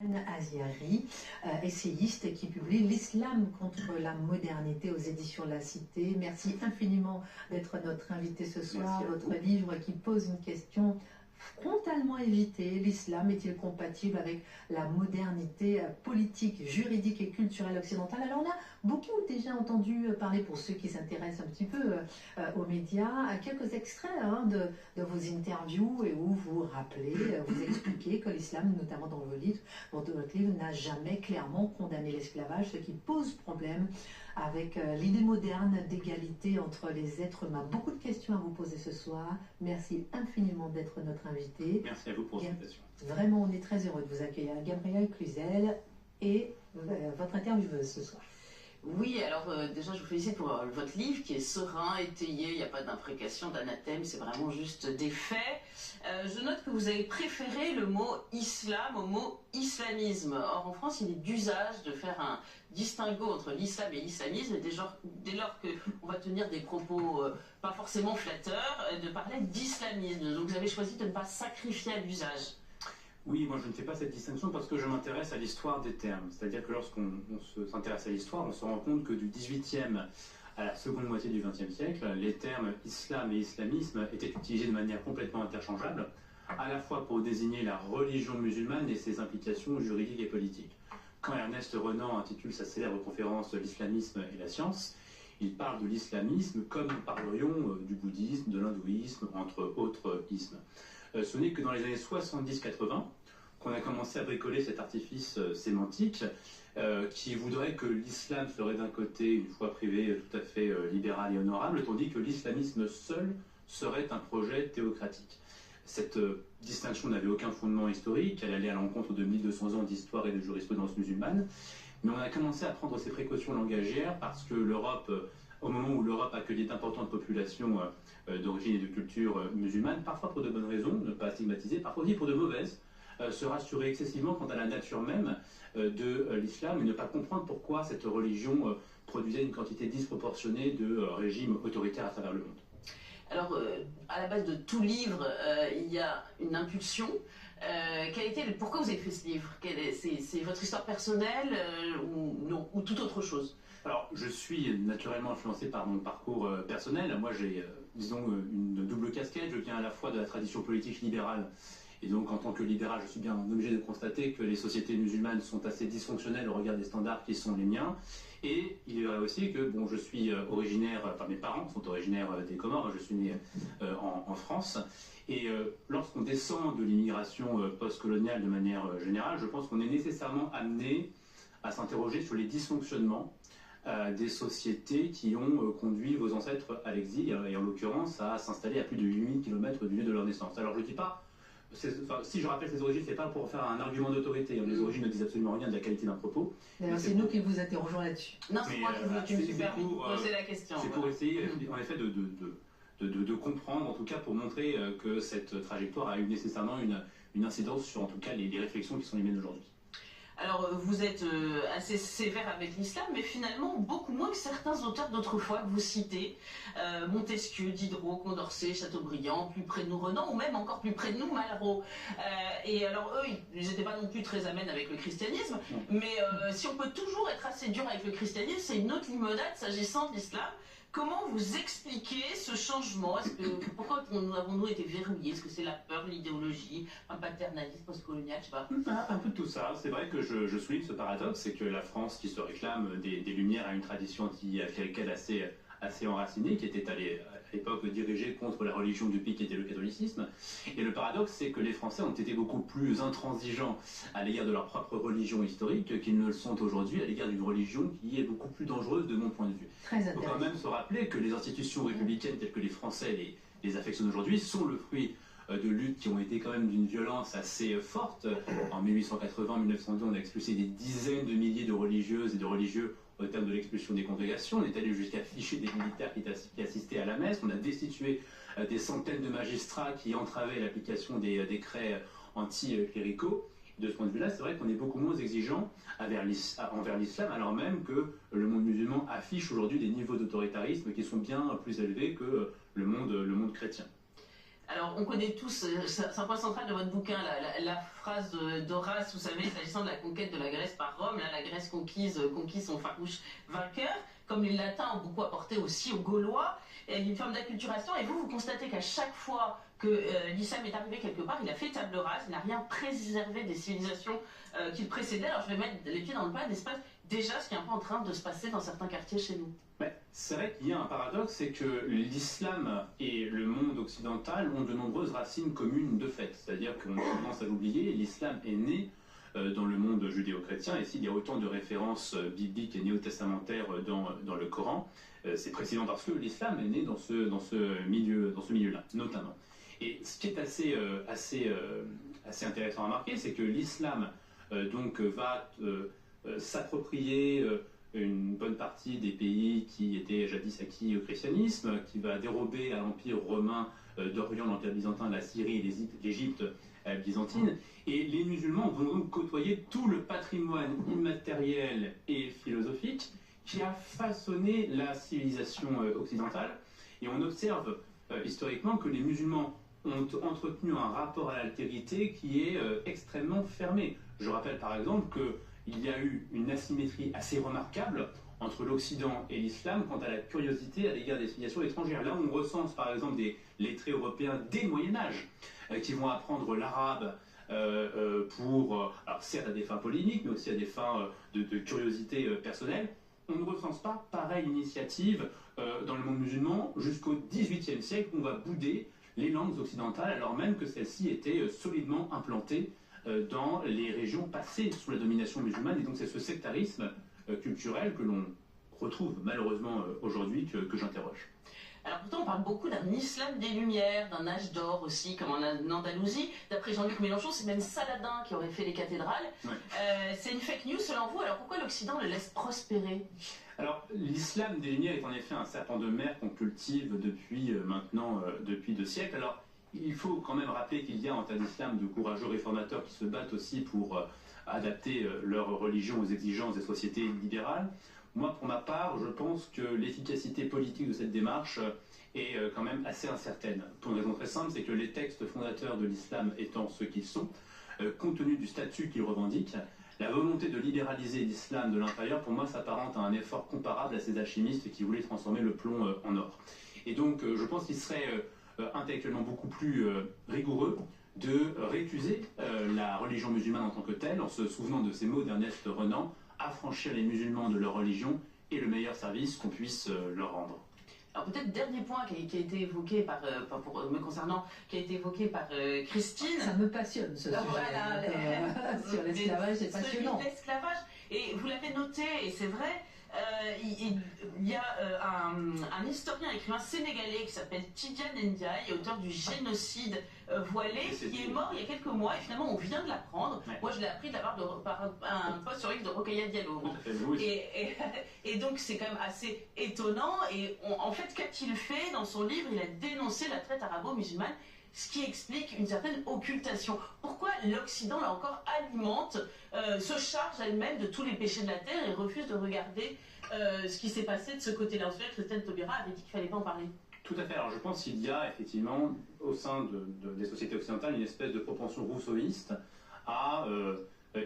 Aziari, essayiste qui publie L'Islam contre la modernité aux éditions La Cité. Merci infiniment d'être notre invité ce soir. Votre livre qui pose une question frontalement évitée. L'islam est-il compatible avec la modernité politique, juridique et culturelle occidentale? Alors on a beaucoup déjà entendu parler, pour ceux qui s'intéressent un petit peu aux médias, à quelques extraits de vos interviews et où vous rappelez, vous expliquez que l'islam, notamment dans votre livre, n'a jamais clairement condamné l'esclavage, ce qui pose problème avec l'idée moderne d'égalité entre les êtres humains. Beaucoup de questions à vous poser ce soir. Merci infiniment d'être notre invité. Merci à vous pour l'invitation. Vraiment, on est très heureux de vous accueillir. Gabrielle Cluzel est votre intervieweuse ce soir. Oui, alors déjà je vous félicite pour votre livre qui est serein, étayé, il n'y a pas d'imprécation, d'anathème, c'est vraiment juste des faits. Je note que vous avez préféré le mot islam au mot islamisme. Or en France il est d'usage de faire un distinguo entre l'islam et l'islamisme, et dès lors qu'on va tenir des propos pas forcément flatteurs, de parler d'islamisme. Donc vous avez choisi de ne pas sacrifier à l'usage. Oui, moi je ne fais pas cette distinction parce que je m'intéresse à l'histoire des termes. C'est-à-dire que lorsqu'on s'intéresse à l'histoire, on se rend compte que du XVIIIe à la seconde moitié du XXe siècle, les termes islam et islamisme étaient utilisés de manière complètement interchangeable, à la fois pour désigner la religion musulmane et ses implications juridiques et politiques. Quand Ernest Renan intitule sa célèbre conférence L'islamisme et la science, il parle de l'islamisme comme nous parlerions du bouddhisme, de l'hindouisme, entre autres ismes. Ce n'est que dans les années 70-80 qu'on a commencé à bricoler cet artifice sémantique qui voudrait que l'islam serait d'un côté une foi privée tout à fait libérale et honorable, tandis que l'islamisme seul serait un projet théocratique. Cette distinction n'avait aucun fondement historique, elle allait à l'encontre de 1200 ans d'histoire et de jurisprudence musulmane, mais on a commencé à prendre ces précautions langagières parce que l'Europe, au moment où l'Europe accueillait d'importantes populations d'origine et de culture musulmane, parfois pour de bonnes raisons, ne pas stigmatiser, parfois aussi pour de mauvaises, se rassurer excessivement quant à la nature même de l'islam et ne pas comprendre pourquoi cette religion produisait une quantité disproportionnée de régimes autoritaires à travers le monde. Alors, à la base de tout livre, il y a une impulsion. Pourquoi vous avez fait ce livre? C'est votre histoire personnelle ou toute autre chose? Alors, je suis naturellement influencé par mon parcours personnel. Moi, j'ai, disons, une double casquette. Je viens à la fois de la tradition politique libérale. Et donc, en tant que libéral, je suis bien obligé de constater que les sociétés musulmanes sont assez dysfonctionnelles au regard des standards qui sont les miens. Et il est vrai aussi que, bon, je suis originaire, enfin mes parents sont originaires des Comores, je suis né en France. Et lorsqu'on descend de l'immigration post-coloniale de manière générale, je pense qu'on est nécessairement amené à s'interroger sur les dysfonctionnements des sociétés qui ont conduit vos ancêtres à l'exil, et en l'occurrence à s'installer à plus de 8000 km du lieu de leur naissance. Alors je ne dis pas, si je rappelle ces origines, ce n'est pas pour faire un argument d'autorité. Les origines ne disent absolument rien de la qualité d'un propos. D'ailleurs, c'est nous qui vous interrogeons là-dessus. Non, c'est moi qui me suis permis de poser la question. C'est pour essayer, en effet, de comprendre, en tout cas pour montrer que cette trajectoire a eu nécessairement une incidence sur, en tout cas, les réflexions qui sont les miennes aujourd'hui. Alors, vous êtes assez sévère avec l'islam, mais finalement beaucoup moins que certains auteurs d'autrefois que vous citez. Montesquieu, Diderot, Condorcet, Chateaubriand, plus près de nous Renan, ou même encore plus près de nous Malraux. Et alors eux, ils n'étaient pas non plus très amènes avec le christianisme, mais si on peut toujours être assez dur avec le christianisme, c'est une autre limonade s'agissant de l'islam. Comment vous expliquez ce changement? Pourquoi avons-nous été verrouillés? Est-ce que c'est la peur, l'idéologie, un paternalisme postcolonial? Je sais pas. Un peu de tout ça. C'est vrai que je souligne ce paradoxe, c'est que la France, qui se réclame des Lumières, a une tradition anti-cléricale assez enracinée, qui était à l'époque dirigée contre la religion du pays qui était le catholicisme. Et le paradoxe, c'est que les Français ont été beaucoup plus intransigeants à l'égard de leur propre religion historique qu'ils ne le sont aujourd'hui à l'égard d'une religion qui est beaucoup plus dangereuse de mon point de vue. Il faut quand même se rappeler que les institutions républicaines telles que les Français les affectionnent aujourd'hui sont le fruit de luttes qui ont été quand même d'une violence assez forte. En 1880-1902, on a expulsé des dizaines de milliers de religieuses et de religieux au terme de l'expulsion des congrégations. On est allé jusqu'à ficher des militaires qui assistaient à la messe. On a destitué des centaines de magistrats qui entravaient l'application des décrets anti-cléricaux. De ce point de vue-là, c'est vrai qu'on est beaucoup moins exigeant envers l'islam, alors même que le monde musulman affiche aujourd'hui des niveaux d'autoritarisme qui sont bien plus élevés que le monde chrétien. Alors, on connaît tous, c'est un point central de votre bouquin, la phrase d'Horace, vous savez, s'agissant de la conquête de la Grèce par Rome, là, la Grèce conquise son farouche vainqueur, comme les Latins ont beaucoup apporté aussi aux Gaulois. Il y a une forme d'acculturation, et vous constatez qu'à chaque fois que l'islam est arrivé quelque part, il a fait table rase, il n'a rien préservé des civilisations qui le précédaient. Alors, je vais mettre les pieds dans le plat, n'est-ce pas, déjà ce qui est un peu en train de se passer dans certains quartiers chez nous. C'est vrai qu'il y a un paradoxe, c'est que l'islam et le monde occidental ont de nombreuses racines communes de fait. C'est-à-dire qu'on a tendance à l'oublier, l'islam est né dans le monde judéo-chrétien, et s'il y a autant de références bibliques et néo-testamentaires dans le Coran, c'est précisément parce que l'islam est né dans ce milieu-là, notamment. Et ce qui est assez intéressant à remarquer, c'est que l'islam va s'approprier une bonne partie des pays qui étaient jadis acquis au christianisme, qui va dérober à l'Empire romain d'Orient, l'Empire byzantin, la Syrie et l'Égypte byzantine. Et les musulmans vont donc côtoyer tout le patrimoine immatériel et philosophique qui a façonné la civilisation occidentale. Et on observe historiquement que les musulmans ont entretenu un rapport à l'altérité qui est extrêmement fermé. Je rappelle par exemple qu'il y a eu une asymétrie assez remarquable entre l'Occident et l'islam quant à la curiosité à l'égard des civilisations étrangères. Là, on recense par exemple des lettrés européens dès le Moyen-Âge qui vont apprendre l'arabe alors certes à des fins polémiques, mais aussi à des fins de curiosité personnelle. On ne recense pas pareille initiative dans le monde musulman jusqu'au XVIIIe siècle où on va bouder les langues occidentales alors même que celles-ci étaient solidement implantées dans les régions passées sous la domination musulmane. Et donc c'est ce sectarisme culturel que l'on retrouve malheureusement aujourd'hui que j'interroge. Alors pourtant on parle beaucoup d'un islam des Lumières, d'un âge d'or aussi, comme en Andalousie. D'après Jean-Luc Mélenchon, c'est même Saladin qui aurait fait les cathédrales. Ouais. C'est une fake news selon vous, alors pourquoi l'Occident le laisse prospérer? Alors l'islam des Lumières est en effet un serpent de mer qu'on cultive depuis maintenant depuis 2 siècles. Alors il faut quand même rappeler qu'il y a en terre d'islam de courageux réformateurs qui se battent aussi pour adapter leur religion aux exigences des sociétés libérales. Moi, pour ma part, je pense que l'efficacité politique de cette démarche est quand même assez incertaine. Pour une raison très simple, c'est que les textes fondateurs de l'islam étant ceux qu'ils sont, compte tenu du statut qu'ils revendiquent, la volonté de libéraliser l'islam de l'intérieur, pour moi, s'apparente à un effort comparable à ces alchimistes qui voulaient transformer le plomb en or. Et donc, je pense qu'il serait intellectuellement beaucoup plus rigoureux de récuser la religion musulmane en tant que telle, en se souvenant de ces mots d'Ernest Renan: affranchir les musulmans de leur religion est le meilleur service qu'on puisse leur rendre. Alors peut-être dernier point qui a été évoqué par, pour me concernant, qui a été évoqué par Christine. Ça me passionne ce sujet. Voilà, sur l'esclavage, c'est passionnant. L'esclavage, et vous l'avez noté, et c'est vrai. Il y a un historien écrivain sénégalais qui s'appelle Tidiane Ndiaye, auteur du génocide voilé, qui est mort il y a quelques mois et finalement on vient de l'apprendre. Ouais. Moi je l'ai appris par un post sur X de Rokhaya Diallo. Et donc c'est quand même assez étonnant. Et en fait, qu'a-t-il fait dans son livre? Il a dénoncé la traite arabo-musulmane, ce qui explique une certaine occultation. Pourquoi l'Occident, là encore, alimente, se charge elle-même de tous les péchés de la terre et refuse de regarder ce qui s'est passé de ce côté-là? En fait, Christiane Taubira avait dit qu'il ne fallait pas en parler. Tout à fait. Alors je pense qu'il y a effectivement au sein des sociétés occidentales une espèce de propension rousseauiste à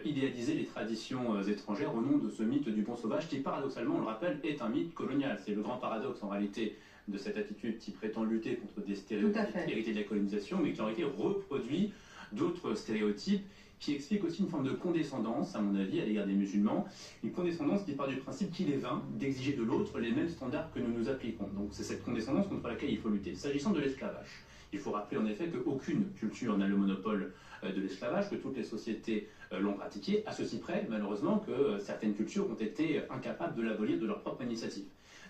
idéaliser les traditions étrangères au nom de ce mythe du bon sauvage qui, paradoxalement, on le rappelle, est un mythe colonial. C'est le grand paradoxe en réalité de cette attitude qui prétend lutter contre des stéréotypes hérités de la colonisation, mais qui en réalité reproduit d'autres stéréotypes qui expliquent aussi une forme de condescendance, à mon avis, à l'égard des musulmans, une condescendance qui part du principe qu'il est vain d'exiger de l'autre les mêmes standards que nous nous appliquons. Donc c'est cette condescendance contre laquelle il faut lutter. S'agissant de l'esclavage, il faut rappeler en effet qu'aucune culture n'a le monopole de l'esclavage, que toutes les sociétés l'ont pratiqué, à ceci près, malheureusement, que certaines cultures ont été incapables de l'abolir de leur propre initiative.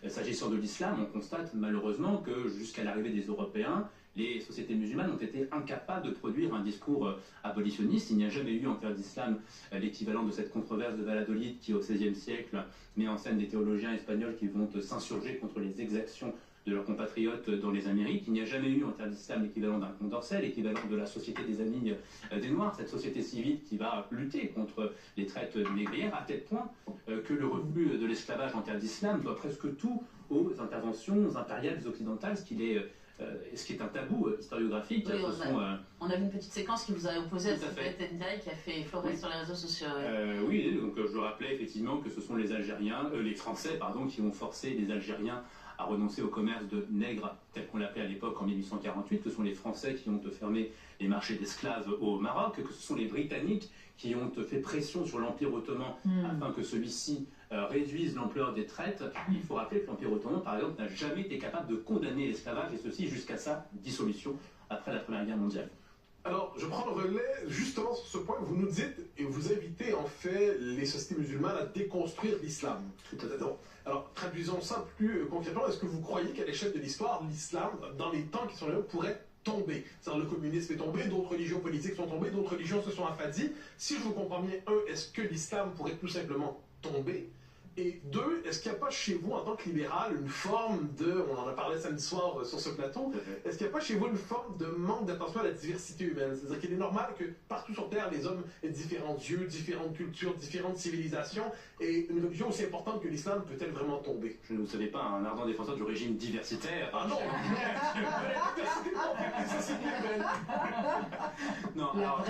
S'agissant de l'islam, on constate malheureusement que jusqu'à l'arrivée des Européens, les sociétés musulmanes ont été incapables de produire un discours abolitionniste. Il n'y a jamais eu en terre d'islam l'équivalent de cette controverse de Valladolid qui, au XVIe siècle, met en scène des théologiens espagnols qui vont s'insurger contre les exactions de leurs compatriotes dans les Amériques. Il n'y a jamais eu en terre d'islam l'équivalent d'un Condorcet, l'équivalent de la Société des Amis des Noirs, cette société civile qui va lutter contre les traites négrières, à tel point que le refus de l'esclavage en terre d'islam doit presque tout aux interventions impériales occidentales, ce qu'il est ce qui est un tabou historiographique. Oui, on a vu une petite séquence qui vous a opposé à cette Ndiaye qui a fait florer sur les réseaux sociaux. Oui, donc je rappelais effectivement que ce sont les Français, qui ont forcé les Algériens à renoncer au commerce de nègres, tel qu'on l'appelait à l'époque en 1848, que ce sont les Français qui ont fermé les marchés d'esclaves au Maroc, que ce sont les Britanniques qui ont fait pression sur l'Empire ottoman afin que celui-ci réduise l'ampleur des traites. Il faut rappeler que l'Empire ottoman, par exemple, n'a jamais été capable de condamner l'esclavage, et ceci jusqu'à sa dissolution après la Première Guerre mondiale. Alors, je prends le relais justement sur ce point. Vous nous dites et vous invitez en fait les sociétés musulmanes à déconstruire l'islam. Alors, traduisons ça plus concrètement. Est-ce que vous croyez qu'à l'échelle de l'histoire, l'islam, dans les temps qui sont là, pourrait tomber? C'est-à-dire le communisme est tombé, d'autres religions politiques sont tombées, d'autres religions se sont affadies. Si je vous comprends bien, est-ce que l'islam pourrait tout simplement tomber? Et deux, est-ce qu'il n'y a pas chez vous, en tant que libéral, une forme de, on en a parlé samedi soir sur ce plateau, est-ce qu'il n'y a pas chez vous une forme de manque d'attention à la diversité humaine? C'est-à-dire qu'il est normal que partout sur Terre, les hommes aient différents dieux, différentes cultures, différentes civilisations, et une religion aussi importante que l'islam peut-elle vraiment tomber? Je ne vous savais pas un ardent défenseur du régime diversitaire. Ah non, non, alors,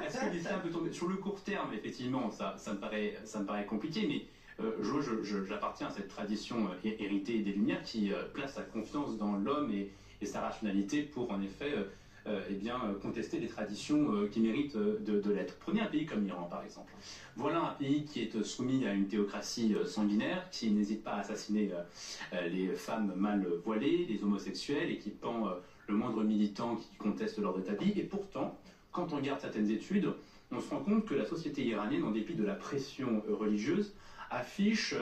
est-ce que l'islam peut tomber? Sur le court terme, effectivement, ça me paraît compliqué, mais j'appartiens à cette tradition héritée des Lumières qui place sa confiance dans l'homme et sa rationalité pour en effet contester des traditions qui méritent de l'être. Prenez un pays comme l'Iran par exemple. Voilà un pays qui est soumis à une théocratie sanguinaire, qui n'hésite pas à assassiner les femmes mal voilées, les homosexuels, et qui pend le moindre militant qui conteste l'ordre établi. Et pourtant, quand on regarde certaines études, on se rend compte que la société iranienne, en dépit de la pression religieuse, affiche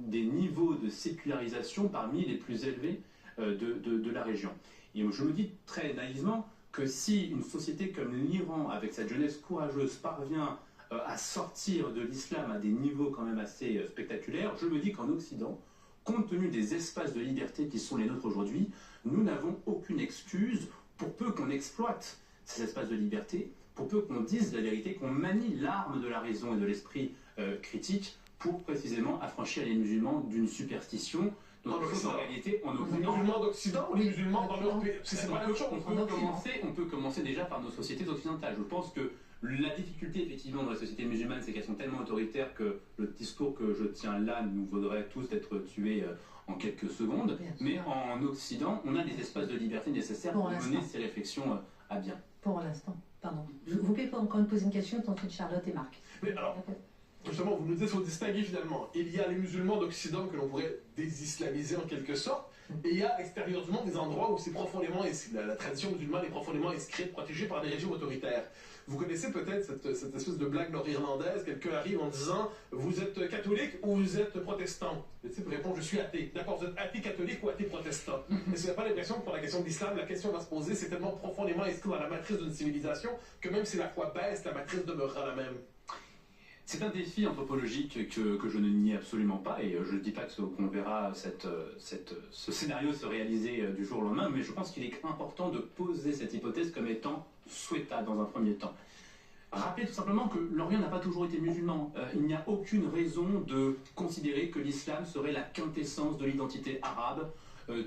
des niveaux de sécularisation parmi les plus élevés de la région. Et je me dis très naïvement que si une société comme l'Iran, avec cette jeunesse courageuse, parvient à sortir de l'islam à des niveaux quand même assez spectaculaires, je me dis qu'en Occident, compte tenu des espaces de liberté qui sont les nôtres aujourd'hui, nous n'avons aucune excuse, pour peu qu'on exploite ces espaces de liberté, pour peu qu'on dise la vérité, qu'on manie l'arme de la raison et de l'esprit critique, pour précisément affranchir les musulmans d'une superstition. Donc, en réalité, on les musulmans d'Occident ou les musulmans dans leur pays? C'est pas la même chose. On peut commencer déjà par nos sociétés occidentales. Je pense que la difficulté, effectivement, dans les sociétés musulmanes, c'est qu'elles sont tellement autoritaires que le discours que je tiens là nous vaudrait tous d'être tués en quelques secondes. Mais en Occident, on a des espaces de liberté nécessaires pour mener ces réflexions à bien. Pour l'instant, pardon. Vous pouvez encore me poser une question, ensuite Charlotte et Marc. Mais alors, justement, vous nous dites qu'il faut distinguer finalement. Il y a les musulmans d'Occident que l'on pourrait désislamiser en quelque sorte, et il y a l'extérieur du monde des endroits où c'est profondément, la tradition musulmane est profondément inscrite, protégée par des régimes autoritaires. Vous connaissez peut-être cette espèce de blague nord-irlandaise, quelqu'un arrive en disant « Vous êtes catholique ou vous êtes protestant ?» Le type répond « Je suis athée ». D'accord, vous êtes athée catholique ou athée protestant? Est-ce qu'il n'y a pas l'impression que pour la question de l'islam, la question va se poser, c'est tellement profondément inscrit dans la matrice d'une civilisation que même si la foi baisse, la matrice demeurera la même? C'est un défi anthropologique que je ne nie absolument pas, et je ne dis pas qu'on verra ce scénario se réaliser du jour au lendemain, mais je pense qu'il est important de poser cette hypothèse comme étant souhaitable dans un premier temps. Rappelez tout simplement que l'Orient n'a pas toujours été musulman. Il n'y a aucune raison de considérer que l'islam serait la quintessence de l'identité arabe,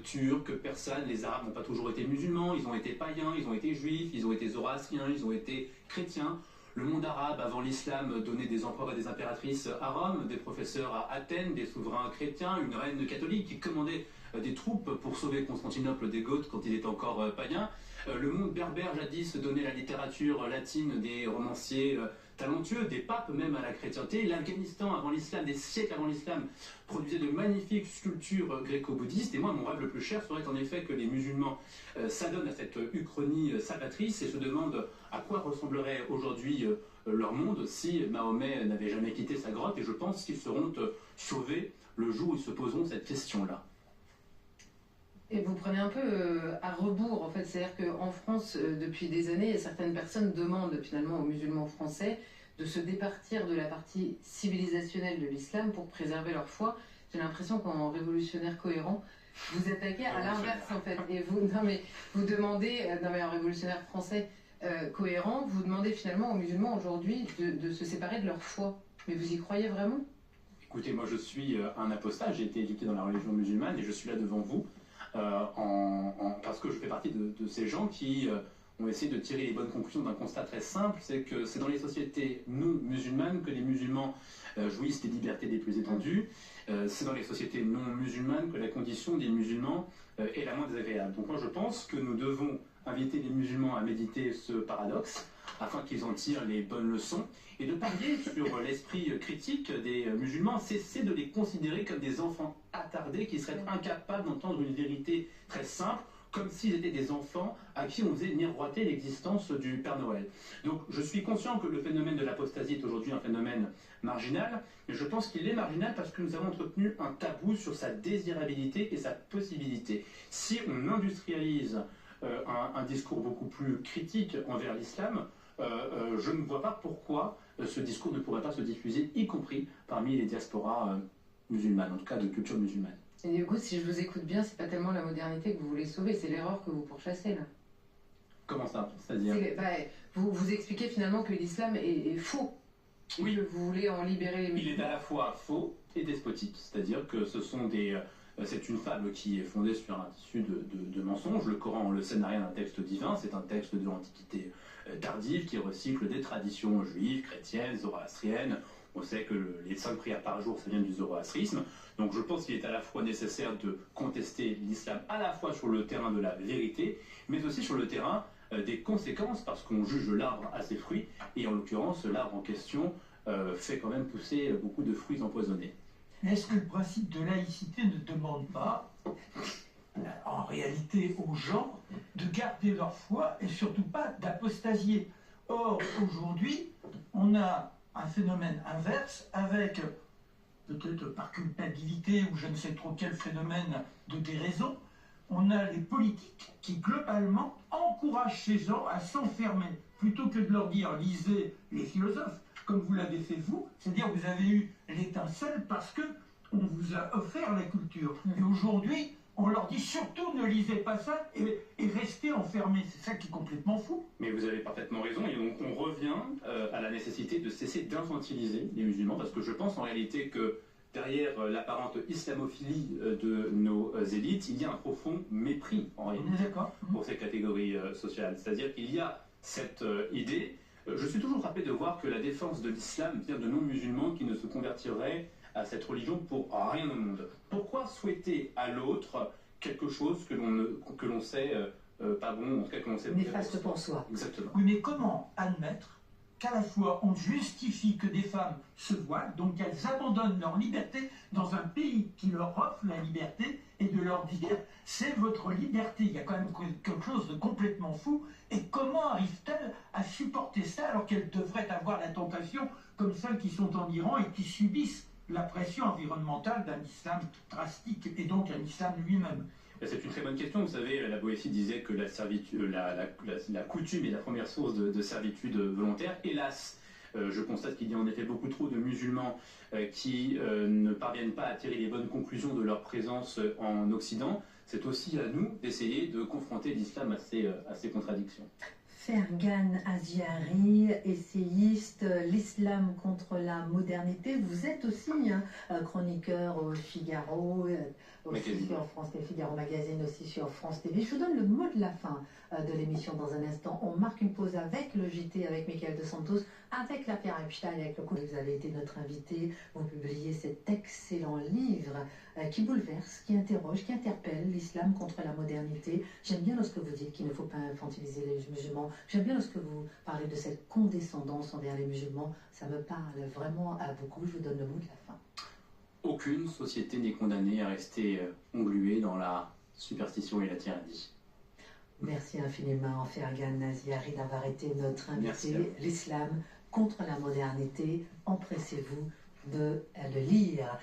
turque, persane. Les Arabes n'ont pas toujours été musulmans, ils ont été païens, ils ont été juifs, ils ont été zoroastriens, ils ont été chrétiens. Le monde arabe, avant l'islam, donnait des empereurs et des impératrices à Rome, des professeurs à Athènes, des souverains chrétiens, une reine catholique qui commandait des troupes pour sauver Constantinople des Goths quand il était encore païen. Le monde berbère, jadis, donnait la littérature latine, des romanciers talentueux, des papes même à la chrétienté. L'Afghanistan, avant l'islam, des siècles avant l'islam, produisait de magnifiques sculptures gréco-bouddhistes. Et moi, mon rêve le plus cher serait en effet que les musulmans s'adonnent à cette uchronie salvatrice et se demandent à quoi ressemblerait aujourd'hui leur monde si Mahomet n'avait jamais quitté sa grotte. Et je pense qu'ils seront sauvés le jour où ils se poseront cette question-là. Et vous prenez un peu à rebours, en fait. C'est-à-dire qu'en France, depuis des années, certaines personnes demandent finalement aux musulmans français de se départir de la partie civilisationnelle de l'islam pour préserver leur foi. J'ai l'impression qu'en révolutionnaire cohérent, vous attaquez à l'inverse, en fait. Et vous demandez, en révolutionnaire français cohérent, vous demandez finalement aux musulmans aujourd'hui de se séparer de leur foi. Mais vous y croyez vraiment? Écoutez, moi je suis un apostat, j'ai été éduqué dans la religion musulmane et je suis là devant vous parce que je fais partie de ces gens qui ont essayé de tirer les bonnes conclusions d'un constat très simple, c'est que c'est dans les sociétés non musulmanes que les musulmans jouissent des libertés les plus étendues. C'est dans les sociétés non musulmanes que la condition des musulmans est la moins désagréable. Donc moi je pense que nous devons inviter les musulmans à méditer ce paradoxe afin qu'ils en tirent les bonnes leçons et de parier sur l'esprit critique des musulmans, cesser de les considérer comme des enfants attardés qui seraient incapables d'entendre une vérité très simple, comme s'ils étaient des enfants à qui on faisait miroiter l'existence du Père Noël. Donc je suis conscient que le phénomène de l'apostasie est aujourd'hui un phénomène marginal, mais je pense qu'il est marginal parce que nous avons entretenu un tabou sur sa désirabilité et sa possibilité. Si on industrialise un discours beaucoup plus critique envers l'islam, je ne vois pas pourquoi ce discours ne pourrait pas se diffuser, y compris parmi les diasporas musulmanes, en tout cas de culture musulmane. Et du coup, si je vous écoute bien, c'est pas tellement la modernité que vous voulez sauver, c'est l'erreur que vous pourchassez là. Comment ça? C'est-à-dire vous expliquez finalement que l'islam est faux. Oui. Que vous voulez en libérer les musulmans. Il est à la fois faux et despotique, c'est-à-dire que ce sont des... C'est une fable qui est fondée sur un tissu de mensonges. Le Coran, on le sait, n'a rien d'un texte divin, c'est un texte de l'Antiquité tardive qui recycle des traditions juives, chrétiennes, zoroastriennes. On sait que les 5 prières par jour, ça vient du zoroastrisme. Donc je pense qu'il est à la fois nécessaire de contester l'islam à la fois sur le terrain de la vérité, mais aussi sur le terrain des conséquences, parce qu'on juge l'arbre à ses fruits, et en l'occurrence, l'arbre en question fait quand même pousser beaucoup de fruits empoisonnés. Est-ce que le principe de laïcité ne demande pas, en réalité, aux gens de garder leur foi et surtout pas d'apostasier? Or, aujourd'hui, on a un phénomène inverse avec, peut-être par culpabilité ou je ne sais trop quel phénomène de déraison, on a les politiques qui, globalement, encouragent ces gens à s'enfermer, plutôt que de leur dire « lisez les philosophes », comme vous l'avez fait vous, c'est-à-dire vous avez eu l'étincelle parce que on vous a offert la culture. Et aujourd'hui, on leur dit surtout ne lisez pas ça et restez enfermés. C'est ça qui est complètement fou. Mais vous avez parfaitement raison, et donc on revient à la nécessité de cesser d'infantiliser les musulmans, parce que je pense en réalité que derrière l'apparente islamophilie de nos élites, il y a un profond mépris en réalité pour ces catégories sociales. C'est-à-dire qu'il y a cette idée. Je suis toujours frappé de voir que la défense de l'islam vient de non-musulmans qui ne se convertiraient à cette religion pour rien au monde. Pourquoi souhaiter à l'autre quelque chose que l'on sait pas bon, en tout cas que l'on sait néfaste pour soi? Exactement. Oui, mais comment admettre qu'à la fois on justifie que des femmes se voilent, donc qu'elles abandonnent leur liberté dans un pays qui leur offre la liberté, et de leur dire c'est votre liberté? Il y a quand même quelque chose de complètement fou. Et comment arrivent-elles à supporter ça alors qu'elles devraient avoir la tentation comme celles qui sont en Iran et qui subissent la pression environnementale d'un islam drastique et donc un islam lui-même? C'est une très bonne question. Vous savez, la Boétie disait que la coutume est la première source de servitude volontaire. Hélas, je constate qu'il y a en effet beaucoup trop de musulmans qui ne parviennent pas à tirer les bonnes conclusions de leur présence en Occident. C'est aussi à nous d'essayer de confronter l'islam à ces contradictions. Fergan Aziari, essayiste, l'islam contre la modernité. Vous êtes aussi chroniqueur au Figaro, aussi sur France TV, Figaro Magazine, aussi sur France TV. Je vous donne le mot de la fin de l'émission dans un instant. On marque une pause avec le JT, avec Michael Dos Santos, avec l'affaire Epstein, avec le coup. Vous avez été notre invité. Vous publiez cet excellent livre qui bouleverse, qui interroge, qui interpelle l'islam contre la modernité. J'aime bien lorsque vous dites qu'il ne faut pas infantiliser les musulmans. J'aime bien lorsque vous parlez de cette condescendance envers les musulmans. Ça me parle vraiment à beaucoup. Je vous donne le mot de la fin. Aucune société n'est condamnée à rester engluée dans la superstition et la tyrannie. Merci infiniment, Fergan Aziari, d'avoir été notre invité. L'islam contre la modernité. Empressez-vous de le lire.